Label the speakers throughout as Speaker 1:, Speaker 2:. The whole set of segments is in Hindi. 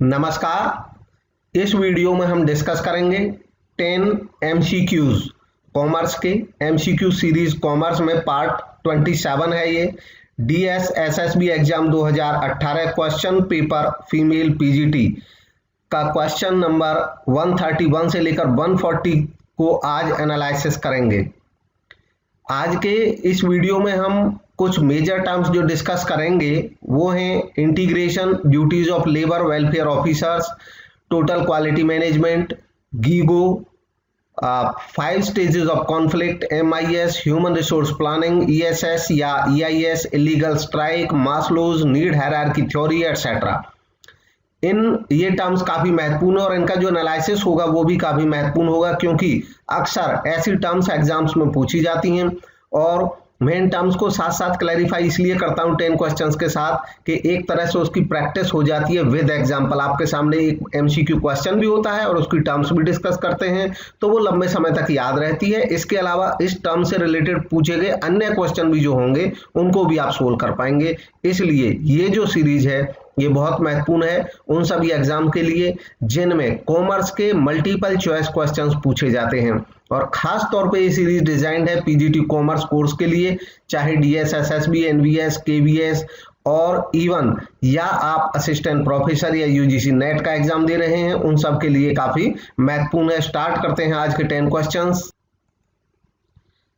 Speaker 1: नमस्कार। इस वीडियो में हम डिस्कस करेंगे 10 MCQs कॉमर्स के। MCQ सीरीज कॉमर्स में पार्ट 27 है। ये DSSSB exam 2018 question paper female PGT का क्वेश्चन नंबर 131 से लेकर 140 को आज एनालिसिस करेंगे। आज के इस वीडियो में हम कुछ मेजर टर्म्स जो डिस्कस करेंगे वो हैं integration, duties of labour welfare officers, total quality management, GIGO, 5 stages of conflict, MIS, human resource planning, ESS या EIS, illegal strike, Maslow's need hierarchy theory etcetera. ये टर्म्स काफी महत्वपूर्ण है और इनका जो एनालिसिस होगा वो भी काफी महत्वपूर्ण होगा, क्योंकि अक्सर ऐसी टर्म्स एग्जाम्स में पूछी जाती हैं। और मेन टर्म्स को साथ साथ क्लैरिफाई इसलिए करता हूं 10 क्वेश्चंस के साथ कि एक तरह से उसकी प्रैक्टिस हो जाती है विद एग्जांपल। आपके सामने एक MCQ क्वेश्चन भी होता है और उसकी टर्म्स भी डिस्कस करते हैं, तो वो लंबे समय तक याद रहती है। इसके अलावा इस टर्म से रिलेटेड पूछे गए अन्य क्वेश्चन भी जो होंगे उनको भी आप सोल्व कर पाएंगे। इसलिए ये जो सीरीज है ये बहुत महत्वपूर्ण है उन सभी एग्जाम के लिए जिनमें कॉमर्स के मल्टीपल चॉइस क्वेश्चंस पूछे जाते हैं। और खास तौर पे ये सीरीज डिजाइंड है PGT कॉमर्स कोर्स के लिए, चाहे DSSSB, NVS, KVS और इवन या आप असिस्टेंट प्रोफेसर या UGC नेट का एग्जाम दे रहे हैं, उन सब के लिए काफी महत्वपूर्ण है। स्टार्ट करते हैं आज के 10 क्वेश्चंस।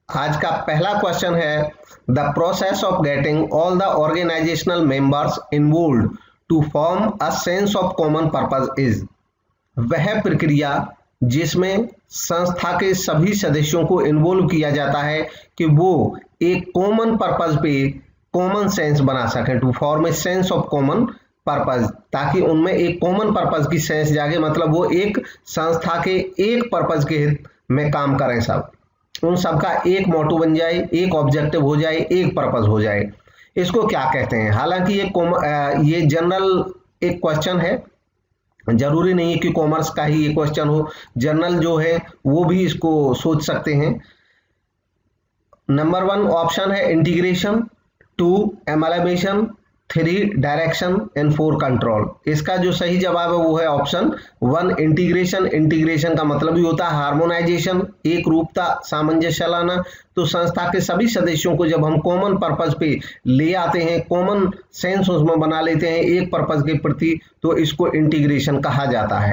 Speaker 1: आज का पहला क्वेश्चन है the process of getting all the organisational members involved to form a sense of common purpose is. वह प्रक्रिया जिसमें संस्था के सभी सदस्यों को इन्वॉल्व किया जाता है कि वो एक कॉमन पर्पस पे कॉमन सेंस बना सकें, to form a sense of common purpose, ताकि उनमें एक कॉमन पर्पस की सेंस जागे। मतलब वो एक संस्था के एक पर्पस के हित में काम करें, सब उन सबका एक मोटो बन जाए, एक ऑब्जेक्टिव हो जाए, एक पर्पस हो जाए। इसको क्या कहते हैं? हालांकि ये जनरल एक क्वेश्चन है, जरूरी नहीं है कि कॉमर्स का ही ये क्वेश्चन हो, जनरल जो है वो भी इसको सोच सकते हैं। नंबर 1 ऑप्शन है इंटीग्रेशन, 2 एमलमेशन, 3 डायरेक्शन एंड 4 कंट्रोल। इसका जो सही जवाब है वो है ऑप्शन 1 इंटीग्रेशन। इंटीग्रेशन का मतलब ही होता है हार्मोनाइजेशन, एक रूपता, सामंजस्य लाना। तो संस्था के सभी सदस्यों को जब हम कॉमन पर्पस पे ले आते हैं, कॉमन सेंस उसमें बना लेते हैं एक पर्पस के प्रति, तो इसको इंटीग्रेशन कहा जाता है।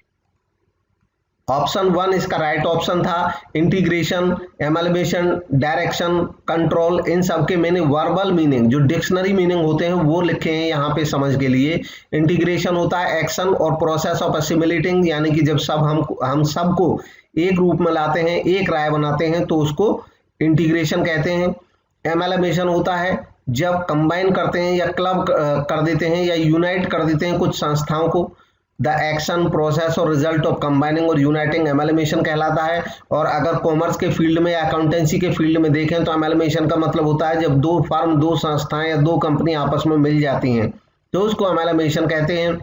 Speaker 1: ऑप्शन 1 इसका राइट ऑप्शन था। इंटीग्रेशन, एमलमेशन, डायरेक्शन, कंट्रोल, इन सब के मैंने वर्बल मीनिंग जो डिक्शनरी मीनिंग होते हैं वो लिखे हैं यहाँ पे समझ के लिए। इंटीग्रेशन होता है एक्शन और प्रोसेस ऑफ असिमिलेटिंग, यानी कि जब हम सबको एक रूप में लाते हैं, एक राय बनाते हैं, तो उसको इंटीग्रेशन कहते हैं। एमलमेशन होता है जब कंबाइन करते हैं या क्लब कर देते हैं या यूनाइट कर देते हैं कुछ संस्थाओं को। द एक्शन, प्रोसेस और रिजल्ट ऑफ कंबाइनिंग और यूनाइटिंग एमलमेशन कहलाता है। और अगर कॉमर्स के फील्ड में या अकाउंटेंसी के फील्ड में देखें तो एमलमेशन का मतलब होता है जब 2 फर्म, 2 संस्थाएं या 2 कंपनी आपस में मिल जाती हैं, तो उसको एमलमेशन कहते हैं।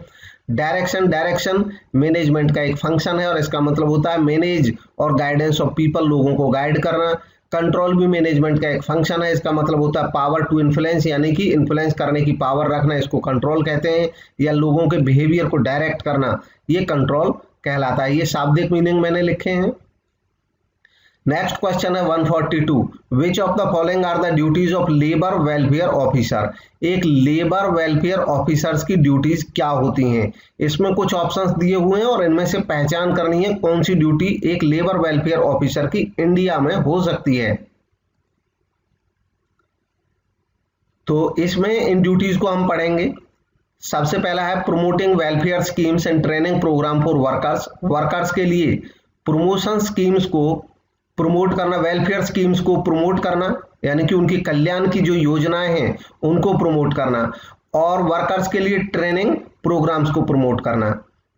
Speaker 1: डायरेक्शन मैनेजमेंट का एक फंक्शन है और इसका मतलब होता है मैनेज और गाइडेंस ऑफ पीपल, लोगों को गाइड करना। कंट्रोल भी मैनेजमेंट का एक फंक्शन है, इसका मतलब होता है पावर टू इन्फ्लुएंस, यानी कि इन्फ्लुएंस करने की पावर रखना, इसको कंट्रोल कहते हैं। या लोगों के बिहेवियर को डायरेक्ट करना, ये कंट्रोल कहलाता है। ये शाब्दिक मीनिंग मैंने लिखे हैं। नेक्स्ट क्वेश्चन है 142 which of the following are the duties of labour welfare officer. एक लेबर वेलफेयर ऑफिसर्स की ड्यूटीज क्या होती हैं? इसमें कुछ ऑप्शंस दिए हुए हैं और इनमें से पहचान करनी है कौन सी ड्यूटी एक लेबर वेलफेयर ऑफिसर की इंडिया में हो सकती है। तो इसमें इन ड्यूटीज को हम पढ़ेंगे। सबसे पहला है promoting welfare schemes and training programme for workers. Workers के लिए प्रमोशन स्कीम्स को प्रमोट करना, वेलफेयर स्कीम्स को प्रमोट करना, यानी कि उनकी कल्याण की जो योजनाएं हैं उनको प्रमोट करना, और वर्कर्स के लिए ट्रेनिंग प्रोग्राम्स को प्रमोट करना।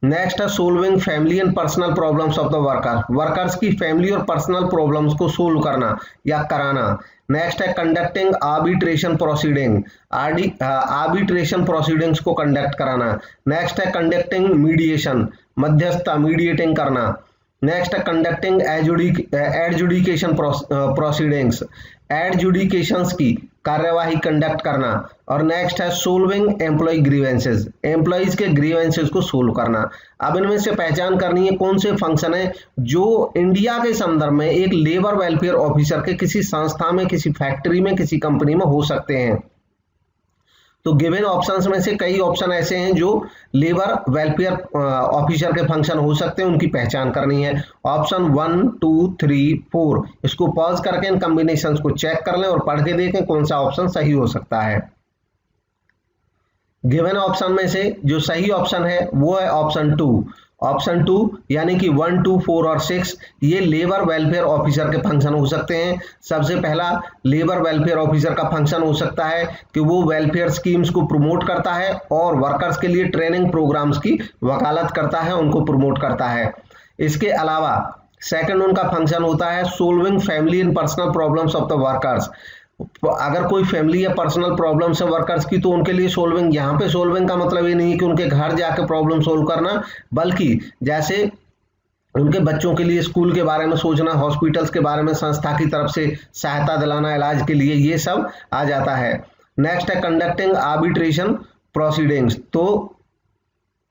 Speaker 1: नेक्स्ट है solving family and personal problems of the worker. Workers की फैमिली और पर्सनल प्रॉब्लम्स को सोल्व करना या कराना। नेक्स्ट है conducting arbitration proceeding, arbitration proceedings को कंडक्ट कराना। नेक्स्ट है कंडक्टिंग मीडिएशन, मध्यस्थता, मीडिएटिंग करना। नेक्स्ट है कंडक्टिंग एडजुडिकेशन प्रोसीडिंग्स, एडजुडिकेशंस की कार्यवाही कंडक्ट करना, और नेक्स्ट है सोल्विंग एम्प्लॉय ग्रीवेंसेस, एम्प्लॉइज के ग्रीवेंसेस को सोल्व करना। अब इनमें से पहचान करनी है कौन से फंक्शन है जो इंडिया के संदर्भ में एक लेबर वेलफेयर ऑफिसर के किसी संस्था में, किसी फैक्ट्री में, किसी कंपनी में हो सकते हैं। तो गिवन ऑप्शंस में से कई ऑप्शन ऐसे हैं जो लेबर वेलफेयर ऑफिसर के फंक्शन हो सकते हैं, उनकी पहचान करनी है। ऑप्शन 1, 2, 3, 4, इसको पॉज करके इन कॉम्बिनेशंस को चेक कर लें और पढ़ के देखें कौन सा ऑप्शन सही हो सकता है। गिवन ऑप्शन में से जो सही ऑप्शन है वो है ऑप्शन 2। ऑप्शन 2 यानी कि 1, 2, 4 और 6 ये लेबर वेलफेयर ऑफिसर के फंक्शन हो सकते हैं। सबसे पहला लेबर वेलफेयर ऑफिसर का फंक्शन हो सकता है कि वो वेलफेयर स्कीम्स को प्रमोट करता है और वर्कर्स के लिए ट्रेनिंग प्रोग्राम्स की वकालत करता है, उनको प्रमोट करता है। इसके अलावा सेकंड उनका फंक्शन होता है solving family and personal problems of the workers. अगर कोई फैमिली या पर्सनल प्रॉब्लम्स है वर्कर्स की तो उनके लिए सोल्विंग, यहाँ पे सोल्विंग का मतलब ये नहीं कि उनके घर जाके प्रॉब्लम सोल्व करना, बल्कि जैसे उनके बच्चों के लिए स्कूल के बारे में सोचना, हॉस्पिटल्स के बारे में संस्था की तरफ से सहायता दिलाना इलाज के लिए, ये सब आ जाता है। नेक्स्ट है कंडक्टिंग आर्बिट्रेशन प्रोसीडिंग्स, तो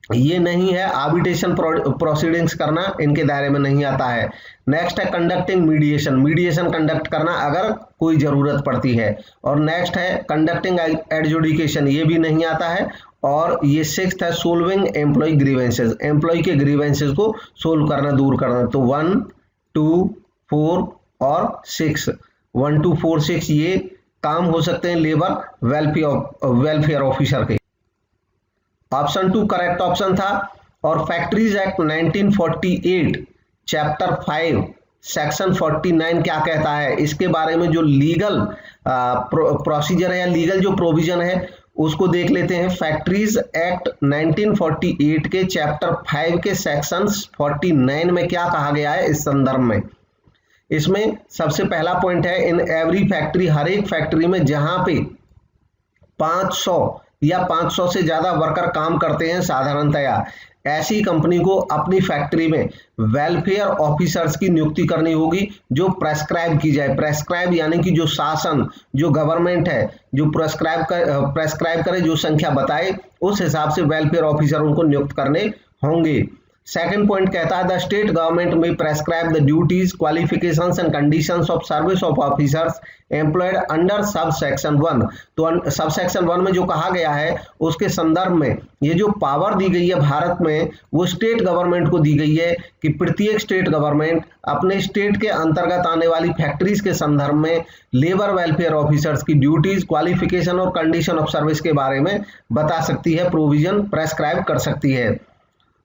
Speaker 1: ये नहीं है, आर्बिट्रेशन प्रोसीडिंग्स करना इनके दायरे में नहीं आता है। नेक्स्ट है कंडक्टिंग मीडिएशन, मीडिएशन कंडक्ट करना अगर कोई जरूरत पड़ती है। और नेक्स्ट है कंडक्टिंग एडजुडिकेशन, ये भी नहीं आता है। और ये 6th है सोल्विंग एम्प्लॉय ग्रीवेंसेस, एम्प्लॉय के ग्रीवेंसेस को सोल्व करना, दूर करना। तो 1, 2, 4 और 6, 1, 2, 4, 6 ये काम हो सकते हैं लेबर वेलफेयर ऑफिसर के। ऑप्शन 2 करेक्ट ऑप्शन था। और फैक्ट्रीज एक्ट 1948 चैप्टर 5 सेक्शन 49 क्या कहता है, इसके बारे में जो लीगल प्रोसीजर है या लीगल जो प्रोविजन है उसको देख लेते हैं। फैक्ट्रीज एक्ट 1948 के चैप्टर 5 के सेक्शन 49 में क्या कहा गया है इस संदर्भ में। इसमें सबसे पहला पॉइंट है इन एवरी फैक्ट्री, हर एक फैक्ट्री में जहां पे 500 या 500 से ज्यादा वर्कर काम करते हैं साधारणतया, ऐसी कंपनी को अपनी फैक्ट्री में वेलफेयर ऑफिसर्स की नियुक्ति करनी होगी जो प्रेस्क्राइब की जाए। प्रेस्क्राइब यानी कि जो शासन, जो गवर्नमेंट है जो प्रेस्क्राइब करे, जो संख्या बताए उस हिसाब से वेलफेयर ऑफिसर उनको नियुक्त करने होंगे। सेकंड पॉइंट कहता है द स्टेट गवर्नमेंट में prescribe the duties, qualifications and conditions of service of officers employed under sub section 1। तो सब सेक्शन 1 में जो कहा गया है उसके संदर्भ में ये जो पावर दी गई है भारत में वो स्टेट गवर्नमेंट को दी गई है कि प्रत्येक स्टेट गवर्नमेंट अपने स्टेट के अंतर्गत आने वाली फैक्ट्रीज के संदर्भ में लेबर वेलफेयर ऑफिसर्स की ड्यूटीज, क्वालिफिकेशन और कंडीशन ऑफ सर्विस के बारे में बता सकती है, प्रोविजन प्रेस्क्राइब कर सकती है।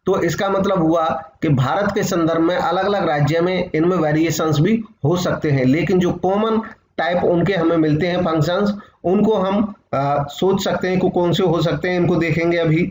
Speaker 1: तो इसका मतलब हुआ कि भारत के संदर्भ में अलग अलग राज्य में इनमें वेरिएशंस भी हो सकते हैं, लेकिन जो कॉमन टाइप उनके हमें मिलते हैं फंक्शंस, उनको हम सोच सकते हैं कि कौन से हो सकते हैं। इनको देखेंगे अभी।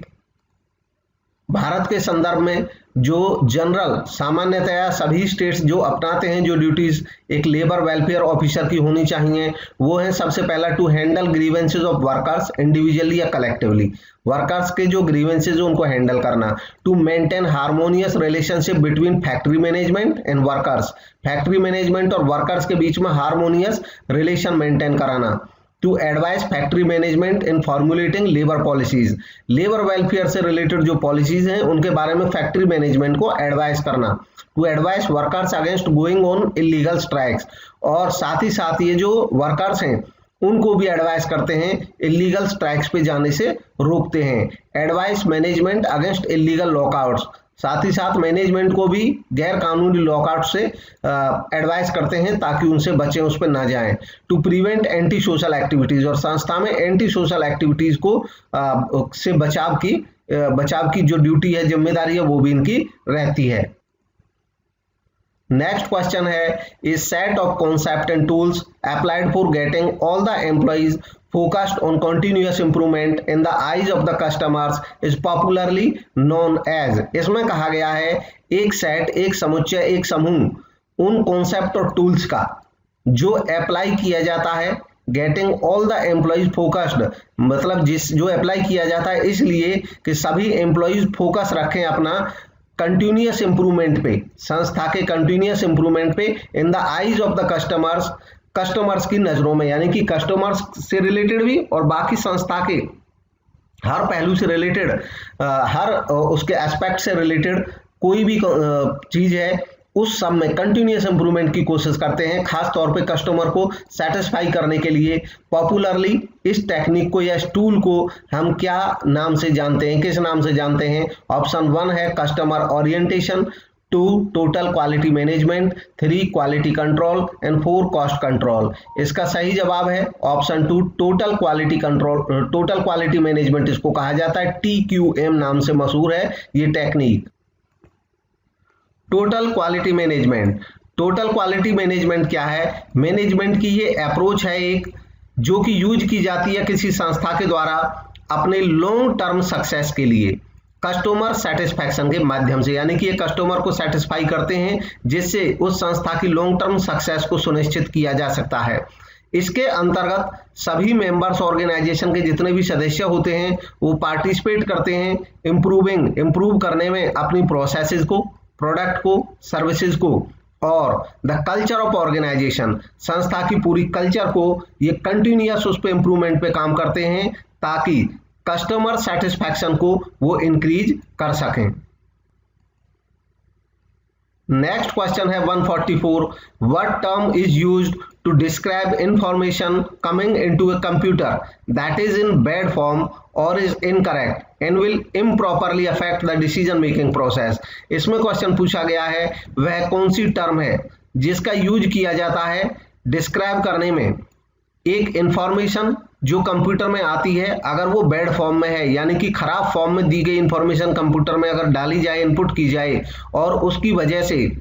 Speaker 1: भारत के संदर्भ में जो जनरल सामान्यतया सभी स्टेट्स जो अपनाते हैं जो ड्यूटीज एक लेबर वेलफेयर ऑफिसर की होनी चाहिए वो है सबसे पहला to handle grievances of workers individually या कलेक्टिवली, वर्कर्स के जो ग्रीवेंसेज है उनको हैंडल करना। To maintain harmonious relationship between factory management and workers, factory management और वर्कर्स के बीच में हार्मोनियस रिलेशन मेंटेन कराना। To advise factory management in formulating labour policies, labour welfare से रिलेटेड जो पॉलिसीज हैं उनके बारे में फैक्ट्री मैनेजमेंट को एडवाइस करना। To advise workers against going on illegal strikes, और साथ ही साथ ये जो वर्कर्स हैं उनको भी एडवाइस करते हैं, इलीगल स्ट्राइक्स पे जाने से रोकते हैं। Advice management against illegal lockouts, साथ ही साथ मैनेजमेंट को भी गैर कानूनी लॉकआउट से एडवाइस करते हैं ताकि उनसे बचें, उस पर ना जाएं। To prevent anti social activities, और संस्था में एंटी सोशल एक्टिविटीज को से बचाव की जो ड्यूटी है, जिम्मेदारी है, वो भी इनकी रहती है। नेक्स्ट क्वेश्चन है is set of concept and tools applied for getting all the employees focused on continuous improvement in the eyes of the customers is popularly known as। इसमें कहा गया है एक सेट, एक समुच्चय, एक समूह उन कॉन्सेप्ट और टूल्स का जो अप्लाई किया जाता है getting all the employees focused, मतलब जो अप्लाई किया जाता है इसलिए कि सभी एम्प्लॉइज फोकस रखें अपना कंटिन्यूअस इंप्रूवमेंट पे, संस्था के कंटिन्यूअस इंप्रूवमेंट पे in the eyes of the customers, customers की नजरों में, यानी कि कस्टमर्स से रिलेटेड भी और बाकी संस्था के हर पहलू से रिलेटेड, हर उसके एस्पेक्ट से रिलेटेड कोई भी चीज है उस सब में कंटिन्यूअस इंप्रूवमेंट की कोशिश करते हैं, खास तौर पे कस्टमर को सेटिस्फाई करने के लिए। पॉपुलरली इस टेक्निक को या इस टूल को हम क्या नाम से जानते हैं, किस नाम से जानते हैं? ऑप्शन 1 है customer orientation, 2 total quality management, 3 quality control and 4 cost control. इसका सही जवाब है option 2 total quality control, total quality management इसको कहा जाता है, TQM नाम से मशहूर है ये technique. Total quality management, total quality management क्या है? मैनेजमेंट की ये अप्रोच है एक, जो कि यूज की जाती है किसी संस्था के द्वारा अपने लॉन्ग टर्म सक्सेस के लिए, कस्टमर सेटिस्फैक्शन के माध्यम से, यानी कि ये कस्टमर को सेटिस्फाई करते हैं जिससे उस संस्था की लॉन्ग टर्म सक्सेस को सुनिश्चित किया जा सकता है। इसके अंतर्गत सभी मेंबर्स ऑर्गेनाइजेशन के जितने भी सदस्य होते हैं वो पार्टिसिपेट करते हैं इम्प्रूव करने में अपनी प्रोसेसेस को, प्रोडक्ट को, सर्विसेज को, और द कल्चर ऑफ ऑर्गेनाइजेशन, संस्था की पूरी कल्चर को ये कंटिन्यूअस उस पे इम्प्रूवमेंट पे काम करते हैं ताकि कस्टमर सेटिस्फैक्शन को वो इंक्रीज कर सकें। नेक्स्ट क्वेश्चन है 144, what term is used to describe information coming into a computer that is in bad form or is incorrect and will improperly affect the decision making process। इसमें क्वेश्चन पूछा गया है वह कौन सी टर्म है जिसका यूज किया जाता है डिस्क्राइब करने में एक इंफॉर्मेशन जो कंप्यूटर में आती है, अगर वो बैड फॉर्म में है, यानी कि खराब फॉर्म में दी गई इंफॉर्मेशन कंप्यूटर में अगर डाली जाए, इनपुट की जाए और उसकी वजह से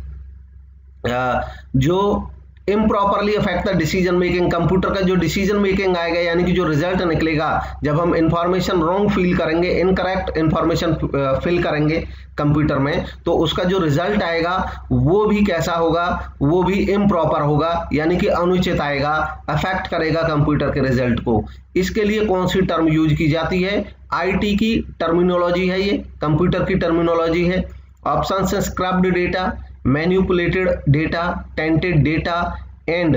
Speaker 1: जो improperly affect the decision making, computer का जो डिसीजन मेकिंग आएगा, यानी कि जो रिजल्ट निकलेगा जब हम इंफॉर्मेशन रॉन्ग फिल करेंगे, इनकरेक्ट इंफॉर्मेशन फिल करेंगे कंप्यूटर में, तो उसका जो रिजल्ट आएगा वो भी कैसा होगा? वो भी इम्प्रॉपर होगा, यानी कि अनुचित आएगा, अफेक्ट करेगा कंप्यूटर के रिजल्ट को। इसके लिए कौन सी टर्म यूज की जाती है? IT की टर्मिनोलॉजी है, ये कंप्यूटर की टर्मिनोलॉजी है। ऑप्शन है scrubbed data, manipulated data, tainted data and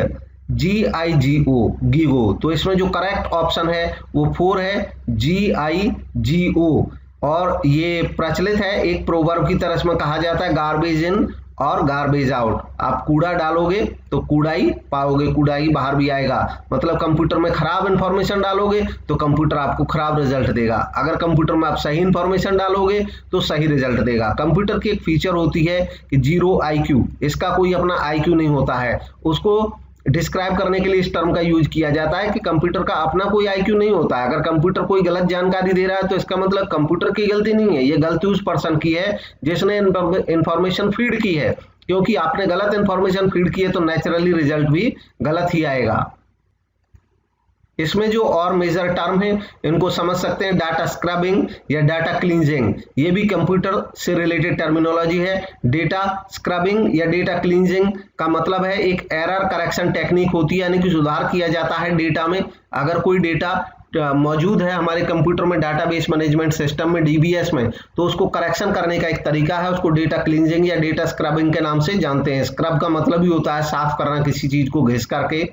Speaker 1: GIGO। तो इसमें जो करेक्ट ऑप्शन है वो 4 है, GIGO। और ये प्रचलित है, एक प्रोवर्ब की तरह इसमें कहा जाता है गार्बेज इन और गार्बेज आउट। आप कूड़ा डालोगे तो कूड़ा ही पाओगे, कूड़ा ही बाहर भी आएगा। मतलब कंप्यूटर में खराब इंफॉर्मेशन डालोगे तो कंप्यूटर आपको खराब रिजल्ट देगा, अगर कंप्यूटर में आप सही इंफॉर्मेशन डालोगे तो सही रिजल्ट देगा। कंप्यूटर की एक फीचर होती है कि 0 IQ, इसका कोई अपना IQ नहीं होता है, उसको डिस्क्राइब करने के लिए इस टर्म का यूज किया जाता है कि कंप्यूटर का अपना कोई IQ नहीं होता है। अगर कंप्यूटर कोई गलत जानकारी दे रहा है तो इसका मतलब कंप्यूटर की गलती नहीं है, ये गलती उस पर्सन की है जिसने इंफॉर्मेशन फीड की है, क्योंकि आपने गलत इंफॉर्मेशन फीड की है तो नेचुरली रिजल्ट भी गलत ही आएगा। इसमें जो और मेजर टर्म है इनको समझ सकते हैं, डाटा स्क्रबिंग या डाटा क्लींजिंग, ये भी कंप्यूटर से रिलेटेड टर्मिनोलॉजी है। डेटा स्क्रबिंग या डेटा क्लींजिंग का मतलब है एक एरर करेक्शन टेक्निक होती है, यानी कि सुधार किया जाता है डेटा में। अगर कोई डेटा मौजूद है हमारे कंप्यूटर में, डाटाबेस मैनेजमेंट सिस्टम में, DBS में, तो उसको करेक्शन करने का एक तरीका है, उसको डेटा क्लींजिंग या डेटा स्क्रबिंग के नाम से जानते हैं। स्क्रब का मतलब ही होता है साफ करना किसी चीज को घिस करके।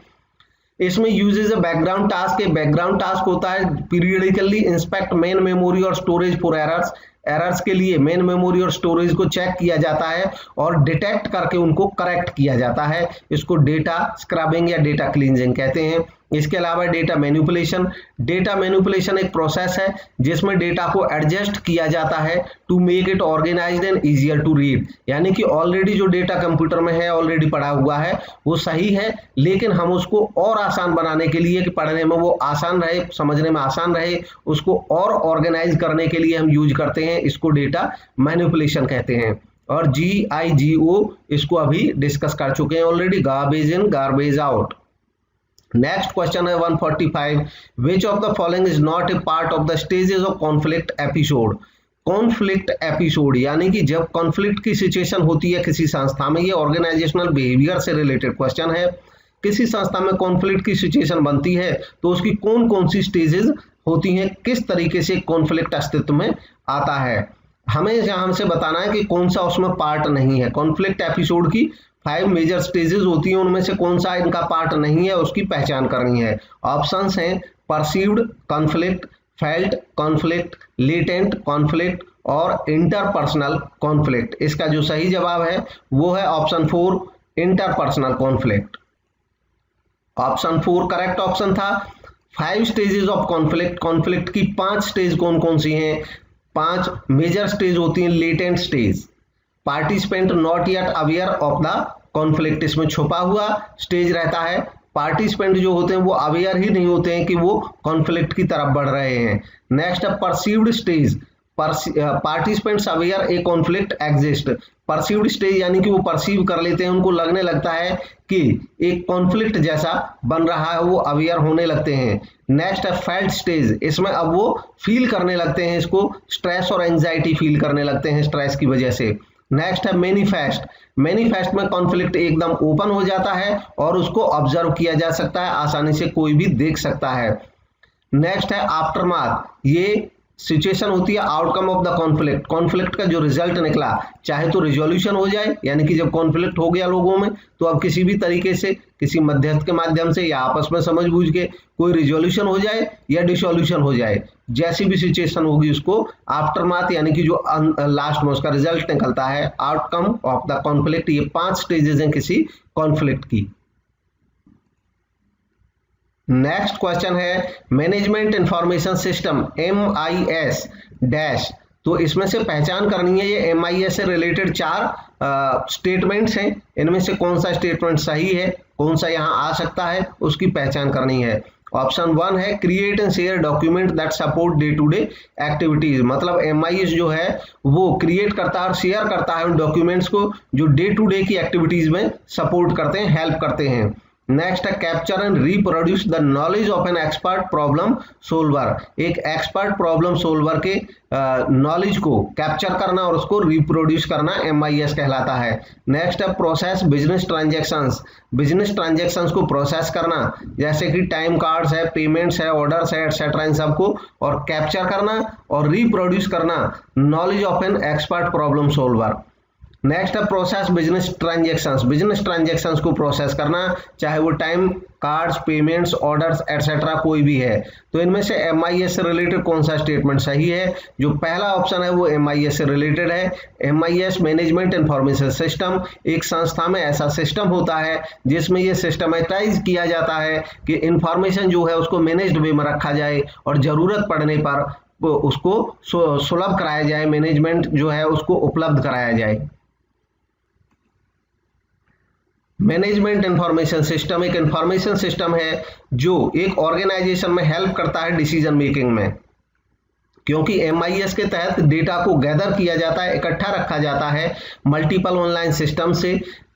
Speaker 1: इसमें uses background task, background task होता है पीरियडिकली इंस्पेक्ट मेन मेमोरी और स्टोरेज फॉर एरर्स के लिए मेन मेमोरी और स्टोरेज को चेक किया जाता है और डिटेक्ट करके उनको करेक्ट किया जाता है। इसको डेटा स्क्रबिंग या डेटा क्लींजिंग कहते हैं। इसके अलावा डेटा मैनिपुलेशन एक प्रोसेस है जिसमें डेटा को एडजस्ट किया जाता है to make it organised and easier to read, यानी कि ऑलरेडी जो डेटा कंप्यूटर में है, ऑलरेडी पड़ा हुआ है, वो सही है, लेकिन हम उसको और आसान बनाने के लिए कि पढ़ने में वो आसान रहे, समझने में आसान रहे, उसको और ऑर्गेनाइज करने के लिए हम यूज करते हैं, इसको डेटा मैनिपुलेशन कहते हैं। और GIGO इसको अभी डिस्कस कर चुके हैं already, garbage in garbage out. Next question है 145, विच of the following is not a part of the stages of conflict episode. Conflict episode यानी कि जब कॉन्फ्लिक्ट की सिचुएशन होती है किसी संस्था में, ये ऑर्गेनाइजेशनल बिहेवियर से रिलेटेड क्वेश्चन है। किसी संस्था में कॉन्फ्लिक्ट की सिचुएशन बनती है तो उसकी कौन कौन सी स्टेजेस होती हैं, किस तरीके से कॉन्फ्लिक्ट अस्तित्व में आता है। हमें यहाँ से बताना है कि कौन सा उसमें पार्ट नहीं है, कॉन्फ्लिक्ट एपिसोड की 5 मेजर स्टेजेस होती हैं, उनमें से कौन सा इनका पार्ट नहीं है उसकी पहचान करनी है। ऑप्शंस हैं perceived conflict, felt conflict, latent conflict और इंटरपर्सनल कॉन्फ्लिक्ट। इसका जो सही जवाब है वो है option 4 interpersonal conflict. Option 4 correct option था। 5 स्टेजेस ऑफ कॉन्फ्लिक्ट, कॉन्फ्लिक्ट की 5 स्टेज कौन कौन सी हैं? 5 मेजर स्टेज होती हैं। Latent stage, participant not yet aware of the conflict, इसमें छुपा हुआ स्टेज रहता है। पार्टिसिपेंट जो होते हैं वो अवेयर ही नहीं होते हैं कि वो कॉन्फ्लिक्ट की तरफ बढ़ रहे हैं। नेक्स्ट है परसीव्ड स्टेज, पार्टिसिपेंट्स अवेयर ए कॉन्फ्लिक्ट एग्जिस्ट। परसीव्ड स्टेज यानी कि वो परसीव कर लेते हैं, उनको लगने लगता है कि एक कॉन्फ्लिक्ट जैसा बन रहा है, वो अवेयर होने लगते हैं। नेक्स्ट है फेल्ट स्टेज, इसमें अब वो फील करने लगते हैं, इसको स्ट्रेस और एंजाइटी फील करने लगते हैं स्ट्रेस की वजह से। नेक्स्ट है मैनिफेस्ट, मैनिफेस्ट में कॉन्फ्लिक्ट एकदम ओपन हो जाता है और उसको ऑब्जर्व किया जा सकता है, आसानी से कोई भी देख सकता है। नेक्स्ट है आफ्टरमाथ, ये सिचुएशन होती है outcome of the conflict, conflict का जो रिजल्ट निकला, चाहे तो रिजोल्यूशन हो जाए, यानी कि जब कॉन्फ्लिक्ट हो गया लोगों में तो अब किसी भी तरीके से किसी मध्यस्थ के माध्यम से या आपस में समझ बूझ के कोई रिजोल्यूशन हो जाए या डिसोल्यूशन हो जाए, जैसी भी सिचुएशन होगी उसको आफ्टरमाथ यानी कि जो लास्ट में उसका रिजल्ट निकलता है आउटकम ऑफ द कॉन्फ्लिक्ट। ये 5 स्टेजेस हैं किसी कॉन्फ्लिक्ट की। नेक्स्ट क्वेश्चन है management information system MIS dash, तो इसमें से पहचान करनी है, ये MIS से रिलेटेड 4 स्टेटमेंट्स हैं, इनमें से कौन सा स्टेटमेंट सही है, कौन सा यहाँ आ सकता है, उसकी पहचान करनी है। ऑप्शन 1 है create and share document that support day to day activities, मतलब MIS जो है वो क्रिएट करता है और शेयर करता है उन डॉक्यूमेंट्स को जो डे टू डे की एक्टिविटीज में सपोर्ट करते हैं, हेल्प करते हैं। नेक्स्ट है capture and reproduce the knowledge of an expert problem solver, एक एक्सपर्ट प्रॉब्लम सोल्वर के नॉलेज को कैप्चर करना और उसको रिप्रोड्यूस करना MIS कहलाता है। नेक्स्ट है process business transactions, business transactions को प्रोसेस करना, जैसे कि टाइम कार्ड्स है, पेमेंट्स है, ऑर्डर्स है, एटसेट्रा, इन सबको और कैप्चर करना और रिप्रोड्यूस करना knowledge of an expert problem solver. Next है process business transactions, business transactions को प्रोसेस करना, चाहे वो time cards, payments, orders etcetera कोई भी है। तो इनमें से MIS से रिलेटेड कौन सा स्टेटमेंट सही है? जो पहला ऑप्शन है वो MIS से रिलेटेड है। MIS मैनेजमेंट इंफॉर्मेशन सिस्टम, एक संस्था में ऐसा सिस्टम होता है जिसमें ये सिस्टमेटाइज किया जाता है कि इंफॉर्मेशन जो है उसको मैनेज्ड वे में रखा जाए और जरूरत पड़ने पर उसको सुलभ कराया जाए, मैनेजमेंट जो है उसको उपलब्ध कराया जाए। मैनेजमेंट इंफॉर्मेशन सिस्टम एक इंफॉर्मेशन सिस्टम है जो एक ऑर्गेनाइजेशन में हेल्प करता है डिसीजन मेकिंग में, क्योंकि MIS के तहत डेटा को गैदर किया जाता है, इकट्ठा रखा जाता है, मल्टीपल ऑनलाइन सिस्टम से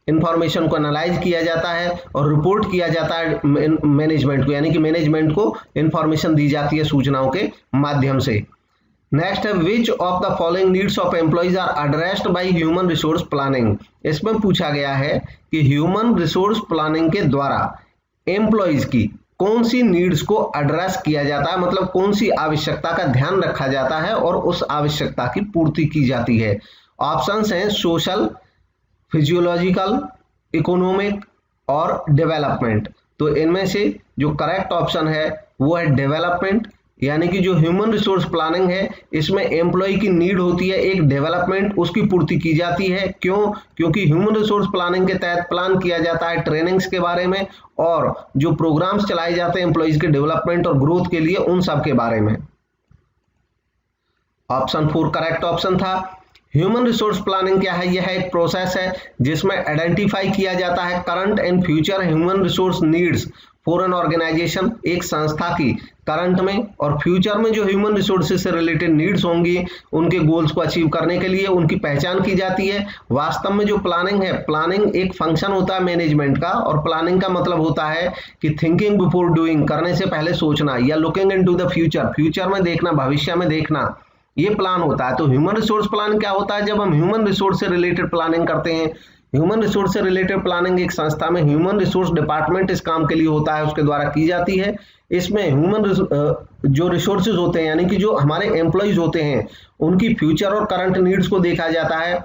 Speaker 1: इंफॉर्मेशन को एनालाइज किया जाता है और रिपोर्ट किया जाता है मैनेजमेंट को, यानी कि मैनेजमेंट को इंफॉर्मेशन दी जाती है सूचनाओं के माध्यम से। नेक्स्ट है which of the following needs of employees are addressed by human resource planning, इसमें पूछा गया है कि ह्यूमन रिसोर्स प्लानिंग के द्वारा एम्प्लॉइज की कौन सी नीड्स को एड्रेस किया जाता है, मतलब कौन सी आवश्यकता का ध्यान रखा जाता है और उस आवश्यकता की पूर्ति की जाती है। ऑप्शंस हैं सोशल, फिजियोलॉजिकल, इकोनॉमिक और डेवलपमेंट। तो इनमें से जो करेक्ट ऑप्शन है वो है डेवलपमेंट, यानी कि जो ह्यूमन रिसोर्स प्लानिंग है इसमें एम्प्लॉय की नीड होती है एक डेवलपमेंट, उसकी पूर्ति की जाती है। क्यों? क्योंकि ह्यूमन रिसोर्स प्लानिंग के तहत प्लान किया जाता है ट्रेनिंग्स के बारे में और जो प्रोग्राम्स चलाए जाते हैं एम्प्लॉयज के डेवलपमेंट और ग्रोथ के लिए, उन सब के बारे में। ऑप्शन 4 करेक्ट ऑप्शन था। ह्यूमन रिसोर्स प्लानिंग क्या है? यह एक प्रोसेस है जिसमें आइडेंटिफाई किया जाता है current and future human resource needs for an organisation, एक संस्था की करंट में और फ्यूचर में जो ह्यूमन रिसोर्सेज से रिलेटेड नीड्स होंगी उनके गोल्स को अचीव करने के लिए उनकी पहचान की जाती है। वास्तव में जो प्लानिंग है, प्लानिंग एक फंक्शन होता है मैनेजमेंट का, और प्लानिंग का मतलब होता है कि थिंकिंग बिफोर डूइंग, करने से पहले सोचना, या looking into the future, future में देखना, भविष्य में देखना, ये प्लान होता है। तो ह्यूमन रिसोर्स प्लान क्या होता है? जब हम ह्यूमन रिसोर्स से रिलेटेड प्लानिंग करते हैं, ह्यूमन रिसोर्स से रिलेटेड प्लानिंग एक संस्था में ह्यूमन रिसोर्स डिपार्टमेंट इस काम के लिए होता है, उसके द्वारा की जाती है। इसमें ह्यूमन जो रिसोर्सेज होते हैं यानी कि जो हमारे एम्प्लॉइज होते हैं उनकी फ्यूचर और करंट नीड्स को देखा जाता है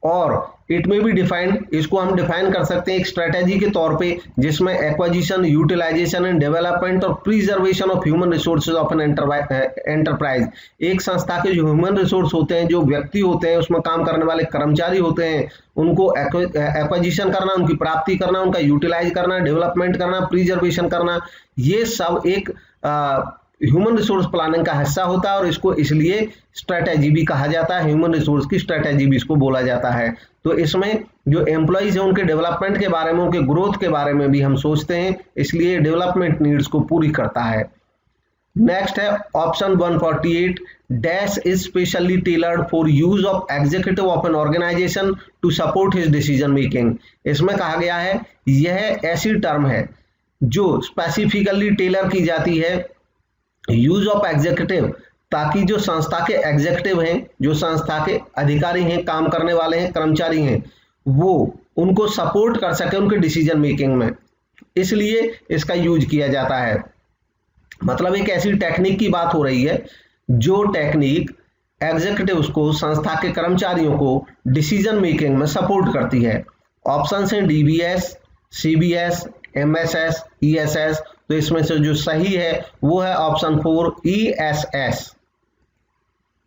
Speaker 1: और इट में बी डिफाइंड, इसको हम डिफाइन कर सकते हैं एक स्ट्रेटेजी के तौर पे, जिसमें एक्वाजिशन, यूटिलाइजेशन एंड डेवलपमेंट और preservation of human resources of an enterprise. एक संस्था के जो ह्यूमन रिसोर्स होते हैं, जो व्यक्ति होते हैं, उसमें काम करने वाले कर्मचारी होते हैं, उनको एक्वाजिशन करना, उनकी प्राप्ति करना, उनका यूटिलाइज करना, डेवलपमेंट करना, प्रिजर्वेशन करना, ये सब एक ह्यूमन रिसोर्स प्लानिंग का हिस्सा होता है और इसको इसलिए स्ट्रेटेजी भी कहा जाता है, ह्यूमन रिसोर्स की स्ट्रेटेजी भी इसको बोला जाता है। तो इसमें जो एम्प्लॉइज हैं उनके डेवलपमेंट के बारे में, उनके ग्रोथ के बारे में भी हम सोचते हैं, इसलिए डेवलपमेंट नीड्स को पूरी करता है। नेक्स्ट है option 148, dash is specially tailored for use of executive of an organisation to support his decision making. इसमें कहा गया है यह ऐसी टर्म है जो स्पेसिफिकली टेलर की जाती है यूज ऑफ एग्जीक्यूटिव, ताकि जो संस्था के एग्जीक्यूटिव हैं, जो संस्था के अधिकारी हैं, काम करने वाले हैं, कर्मचारी हैं, वो उनको सपोर्ट कर सके उनके डिसीजन मेकिंग में, इसलिए इसका यूज किया जाता है। मतलब एक ऐसी टेक्निक की बात हो रही है जो टेक्निक एग्जीक्यूटिव्स को, संस्था के कर्मचारियों को डिसीजन मेकिंग में सपोर्ट करती है। ऑप्शन है डीबीएस, सीबीएस, एमएसएस, ईएसएस। तो इसमें से जो सही है वो है ऑप्शन 4 ईएसएस।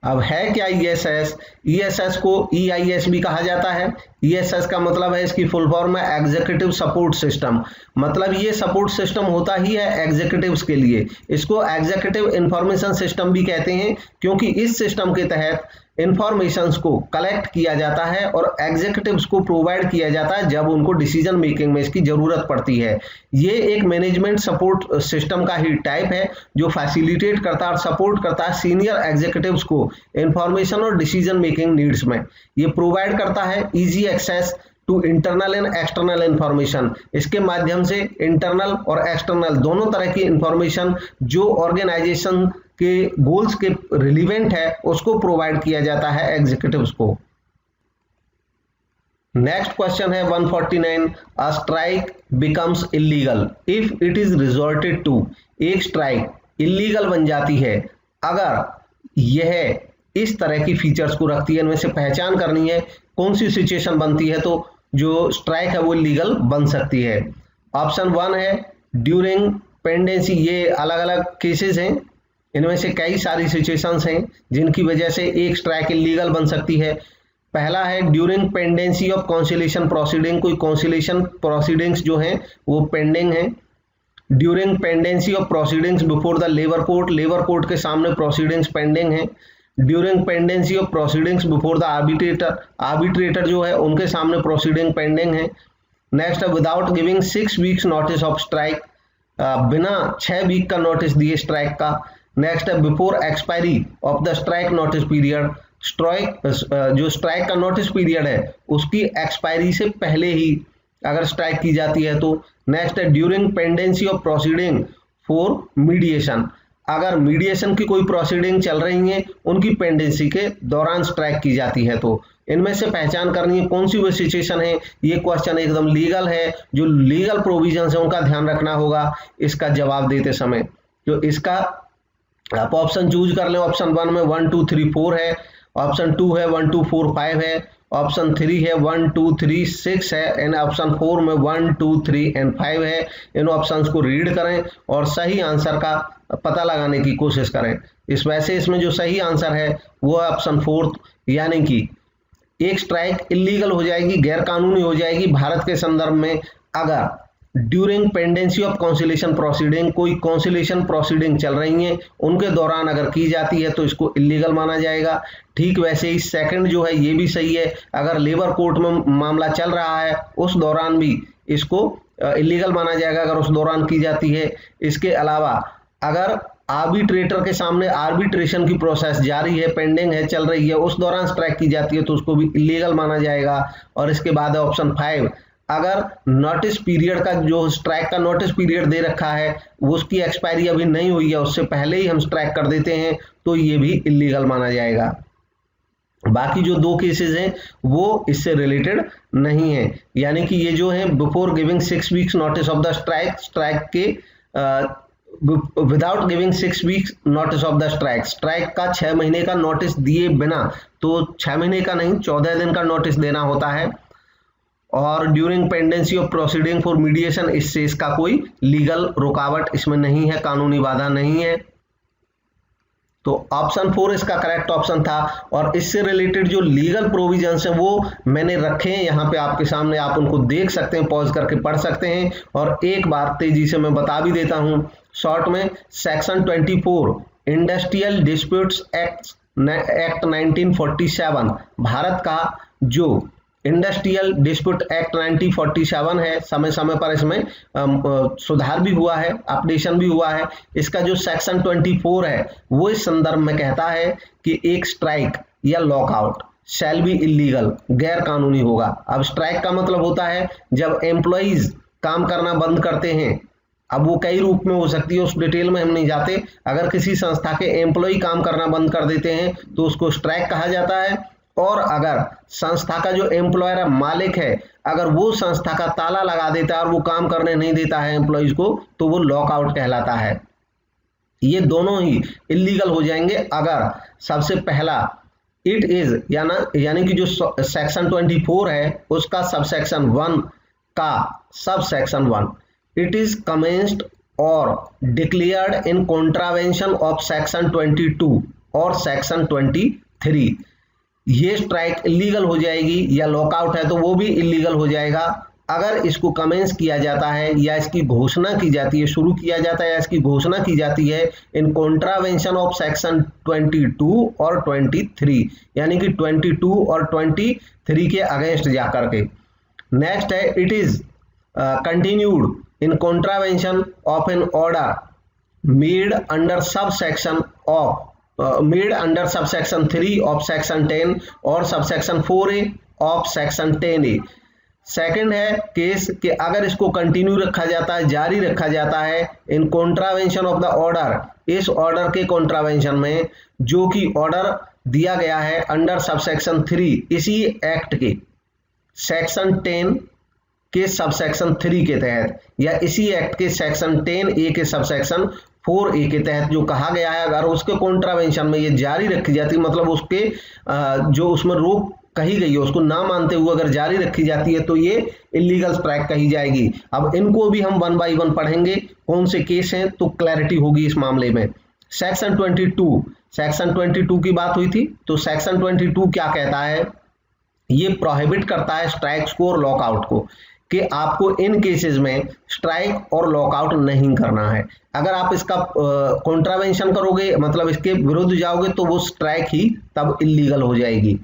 Speaker 1: अब है क्या ईएसएस? ईएसएस को ईआईएस भी कहा जाता है। ईएसएस का मतलब है, इसकी फुल फॉर्म है एग्जीक्यूटिव सपोर्ट सिस्टम। मतलब ये सपोर्ट सिस्टम होता ही है एग्जीक्यूटिव्स के लिए। इसको एग्जीक्यूटिव इंफॉर्मेशन सिस्टम भी कहते हैं, क्योंकि इस सिस्टम के तहत इंफॉर्मेशंस को कलेक्ट किया जाता है और एग्जीक्यूटिव्स को प्रोवाइड किया जाता है जब उनको डिसीजन मेकिंग में इसकी जरूरत पड़ती है। ये एक मैनेजमेंट सपोर्ट सिस्टम का ही टाइप है जो फैसिलिटेट करता है और सपोर्ट करता है सीनियर एग्जीक्यूटिव्स को इंफॉर्मेशन और डिसीजन मेकिंग नीड्स में। ये प्रोवाइड करता है easy access to internal and external information. इसके माध्यम से इंटरनल और एक्सटर्नल दोनों तरह की इंफॉर्मेशन जो ऑर्गेनाइजेशन के गोल्स के रिलीवेंट है उसको प्रोवाइड किया जाता है एग्जीक्यूटिव्स को। नेक्स्ट क्वेश्चन है 149, a strike becomes illegal if it is resorted to. एक स्ट्राइक इलीगल बन जाती है अगर यह इस तरह की फीचर्स को रखती है। इनमें से पहचान करनी है कौन सी सिचुएशन बनती है तो जो स्ट्राइक है वो इलीगल बन सकती है। ऑप्शन 1 है ड्यूरिंग पेंडेंसी। ये अलग अलग केसेस हैं, इनमें से कई सारी सिचुएशंस हैं जिनकी वजह से एक स्ट्राइक इलीगल बन सकती है। पहला है during pendency of conciliation proceeding. कोई कॉन्सिलेशन प्रोसीडिंग्स जो हैं वो पेंडिंग हैं। During pendency of proceedings before the labour court. Labour court के सामने प्रोसीडिंग्स पेंडिंग हैं। During pendency of proceedings before the arbitrator. Arbitrator जो है उनके सामने प्रोसीडिंग पेंडिंग है। नेक्स्ट है without giving 6 weeks notice of strike. बिना 6 वीक का नोटिस दिए स्ट्राइक का। नेक्स्ट है before expiry of the strike notice period. Strike जो स्ट्राइक का नोटिस पीरियड है उसकी एक्सपायरी से पहले ही अगर स्ट्राइक की जाती है तो। नेक्स्ट है during pendency of proceeding for mediation. अगर मीडिएशन की कोई प्रोसीडिंग चल रही है उनकी पेंडेंसी के दौरान स्ट्राइक की जाती है तो। इनमें से पहचान करनी है कौन सी वो सिचुएशन है। ये क्वेश्चन एकदम लीगल है, जो लीगल प्रोविजंस है उनका ध्यान रखना होगा इसका जवाब देते समय। तो इसका आप ऑप्शन चूज कर लें। ऑप्शन 1 में 1 2 3 4 है। ऑप्शन 2 है 1 2 4 5 है। ऑप्शन 3 है 1 2 3 6 है एंड ऑप्शन 4 में 1 2 3 एंड 5 है। इन ऑप्शंस को रीड करें और सही आंसर का पता लगाने की कोशिश करें। इस वैसे इसमें जो सही आंसर है वो है ऑप्शन 4, यानी कि एक स्ट्राइक इलीगल हो जाएगी, गैर कानूनी हो जाएगी भारत के संदर्भ में अगर during pendency of conciliation proceeding, कोई कॉन्सिलेशन प्रोसीडिंग चल रही है उनके दौरान अगर की जाती है तो इसको इलीगल माना जाएगा। ठीक वैसे ही सेकंड जो है ये भी सही है, अगर लेबर कोर्ट में मामला चल रहा है उस दौरान भी इसको इलीगल माना जाएगा अगर उस दौरान की जाती है। इसके अलावा अगर आर्बिट्रेटर के सामने आर्बिट्रेशन की प्रोसेस जारी है, पेंडिंग है, चल रही है, उस दौरान स्ट्राइक की जाती है तो उसको भी इलीगल माना जाएगा। और इसके बाद है ऑप्शन 5, अगर नोटिस पीरियड का जो स्ट्राइक का नोटिस पीरियड दे रखा है वो उसकी एक्सपायरी अभी नहीं हुई है, उससे पहले ही हम स्ट्राइक कर देते हैं तो ये भी इलीगल माना जाएगा। बाकी जो 2 केसेस हैं वो इससे रिलेटेड नहीं है, यानी कि ये जो है before giving 6 weeks notice of the strike, strike के without giving 6 weeks notice of the strike, strike का 6 महीने का नोटिस दिए बिना, तो 6 महीने का नहीं 14 दिन का नोटिस देना होता है। और during pendency of proceeding for mediation, इससे इसका कोई लीगल रुकावट इसमें नहीं है, कानूनी बाधा नहीं है। तो ऑप्शन 4 इसका करेक्ट ऑप्शन था। और इससे रिलेटेड जो लीगल प्रोविजंस हैं वो मैंने रखे हैं यहाँ पे आपके सामने, आप उनको देख सकते हैं, पॉज करके पढ़ सकते हैं। और एक बार तेजी से मैं बता भी देता हूँ शॉर्ट में। Section 24 industrial disputes act 1947, Bharat का जो इंडस्ट्रियल डिस्प्यूट एक्ट 1947 है, समय समय पर इसमें सुधार भी हुआ है, अपडेशन भी हुआ है। इसका जो सेक्शन 24 है वो इस संदर्भ में कहता है कि एक स्ट्राइक या लॉकआउट शैल बी इलीगल, गैर कानूनी होगा। अब स्ट्राइक का मतलब होता है जब एम्प्लॉइज काम करना बंद करते हैं, अब वो कई रूप में हो सकती है, उस डिटेल में हम नहीं जाते। अगर किसी संस्था के एम्प्लॉय काम करना बंद कर देते हैं तो उसको स्ट्राइक कहा जाता है। और अगर संस्था का जो एम्प्लॉयर मालिक है, अगर वो संस्था का ताला लगा देता है और वो काम करने नहीं देता है एम्प्लॉइज को, तो वो लॉकआउट कहलाता है। ये दोनों ही इलीगल हो जाएंगे अगर सबसे पहला इट इज यानी कि जो सेक्शन 24 है उसका सबसेक्शन 1 का सबसेक्शन 1 इट इज कमेंस्ड और declared in contravention of section 22 और सेक्शन 23, ये स्ट्राइक इलीगल हो जाएगी। या लॉकआउट है तो वो भी इलीगल हो जाएगा अगर इसको कमेंस किया जाता है या इसकी घोषणा की जाती है, शुरू किया जाता है या इसकी घोषणा की जाती है इन कॉन्ट्रावेंशन ऑफ सेक्शन 22 और 23, यानी कि 22 और 23 के अगेंस्ट जाकर के। नेक्स्ट है it is continued in contravention of an order made under subsection of made under subsection 3 of section 10 और subsection 4A of section 10A। Second है केस कि अगर इसको कंटिन्यू रखा जाता है, जारी रखा जाता है इन कॉन्ट्रावेंशन ऑफ द ऑर्डर, इस ऑर्डर के कॉन्ट्रावेंशन में जो कि ऑर्डर दिया गया है अंडर सबसेक्शन 3 इसी एक्ट के सेक्शन 10 के सबसेक्शन 3 के तहत, या इसी एक्ट के सेक्शन 10A के सबसेक्शन 4A के तहत जो कहा गया है, अगर उसके कॉन्ट्रावेंशन में ये जारी रखी जाती है, मतलब उसके जो उसमें रोक कही गई है उसको ना मानते हुए अगर जारी रखी जाती है तो ये इलीगल स्ट्राइक कही जाएगी। अब इनको भी हम 1 बाय 1 पढ़ेंगे कौन से केस हैं, तो क्लैरिटी होगी इस मामले में। सेक्शन 22 की बात हुई थी, तो सेक्शन 22 क्या कहता है, ये प्रोहिबिट करता है स्ट्राइक्स को और लॉकआउट को, कि आपको इन केसेस में स्ट्राइक और लॉकआउट नहीं करना है। अगर आप इसका कॉन्ट्रावेंशन करोगे, मतलब इसके विरुद्ध जाओगे, तो वो स्ट्राइक ही तब इलीगल हो जाएगी।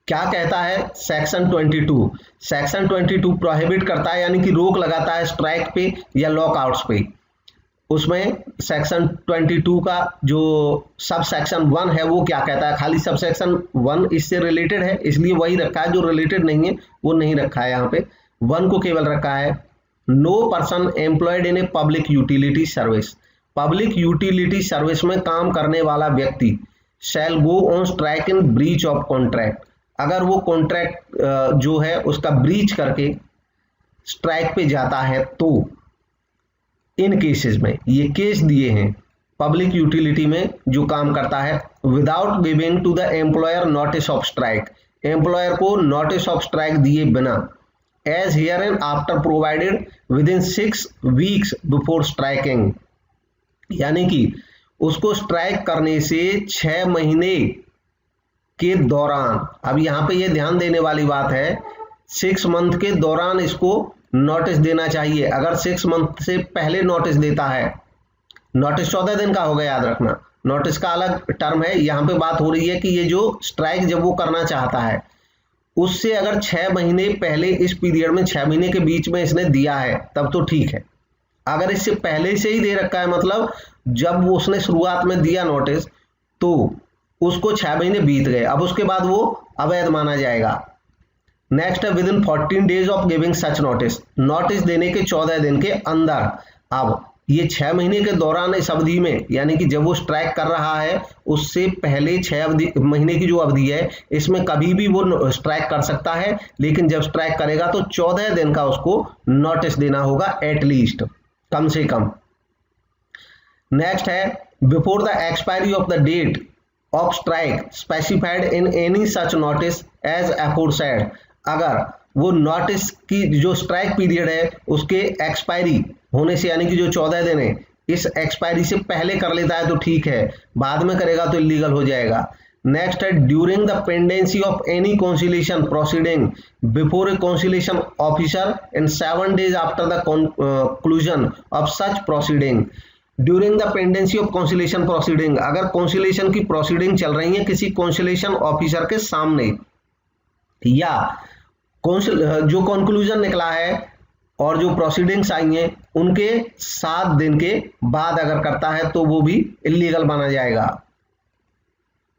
Speaker 1: क्या कहता है सेक्शन 22 प्रोहिबिट करता है, यानी कि रोक लगाता है स्ट्राइक पे या लॉकआउट्स पे। उसमें सेक्शन 22 का जो सब सेक्शन 1 है वो क्या कहता है, खाली सब सेक्शन 1 इससे रिलेटेड है इसलिए वही रखा है, जो रिलेटेड नहीं है वो नहीं रखा है, यहाँ पे 1 को केवल रखा है। No person employed in a public utility service, public utility service में काम करने वाला व्यक्ति shall go on strike in breach of contract, अगर वो कॉन्ट्रैक्ट जो है उसका ब्रीच करके स्ट्राइक पे जाता है, तो इन केसेस में ये केस दिए हैं पब्लिक यूटिलिटी में जो काम करता है, without giving to the employer notice of strike, employer को नोटिस ऑफ स्ट्राइक दिए बिना, as here and after provided within 6 weeks before striking, यानी कि उसको स्ट्राइक करने से 6 महीने के दौरान, अब यहाँ पे ये ध्यान देने वाली बात है, 6 मंथ के दौरान इसको नोटिस देना चाहिए। अगर 6 मंथ से पहले नोटिस देता है, नोटिस 14 दिन का होगा, याद रखना, नोटिस का अलग टर्म है, यहाँ पे बात हो रही है कि ये जो स्ट्राइक जब वो करना चाहता है उससे अगर 6 महीने पहले, इस पीरियड में 6 महीने के बीच में इसने दिया है तब तो ठीक है। अगर इससे पहले से ही दे रखा है, मतलब जब वो उसने शुरुआत में दिया नोटिस तो उसको 6 महीने बीत गए, अब उसके बाद वो अवैध माना जाएगा। नेक्स्ट है with in 14 days of giving such notice, notice देने के 14 दिन के अंदर। अब ये 6 महीने के दौरान इस अवधि में, यानी कि जब वो स्ट्राइक कर रहा है उससे पहले 6 महीने की जो अवधि है इसमें कभी भी वो स्ट्राइक कर सकता है, लेकिन जब स्ट्राइक करेगा तो 14 दिन का उसको नोटिस देना होगा एटलीस्ट, कम से कम। नेक्स्ट है before the expiry of the date of strike specified in any such notice as aforesaid, अगर वो नोटिस की जो स्ट्राइक पीरियड है उसके एक्सपायरी होने से, यानी कि जो 14 दिन है, इस एक्सपायरी से पहले कर लेता है तो ठीक है, बाद में करेगा तो इलीगल हो जाएगा। नेक्स्ट है during the pendency of any conciliation proceeding before A conciliation officer in 7 days after the conclusion of such proceeding. During the pendency of conciliation proceeding, अगर कॉन्सिलेशन की प्रोसीडिंग चल रही है किसी कॉन्सिलेशन ऑफिसर के सामने, या जो कंक्लूजन निकला है और जो प्रोसीडिंग्स आई हैं उनके 7 दिन के बाद अगर करता है तो वो भी इलीगल माना जाएगा।